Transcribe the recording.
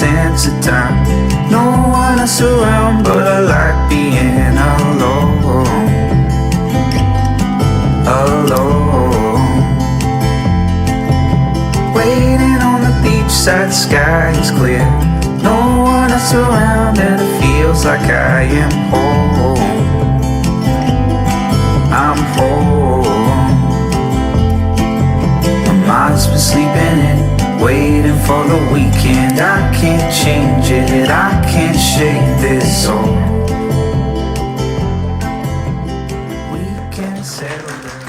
sense of time. No one else around, but I like being alone. Alone. Waiting on the beachside, sky is clear. No one else around, and it feels like I am home. I'm home. My mind's been sleeping in, waiting for the weekend. I can't change it, I can't shake this soul. We can settle down.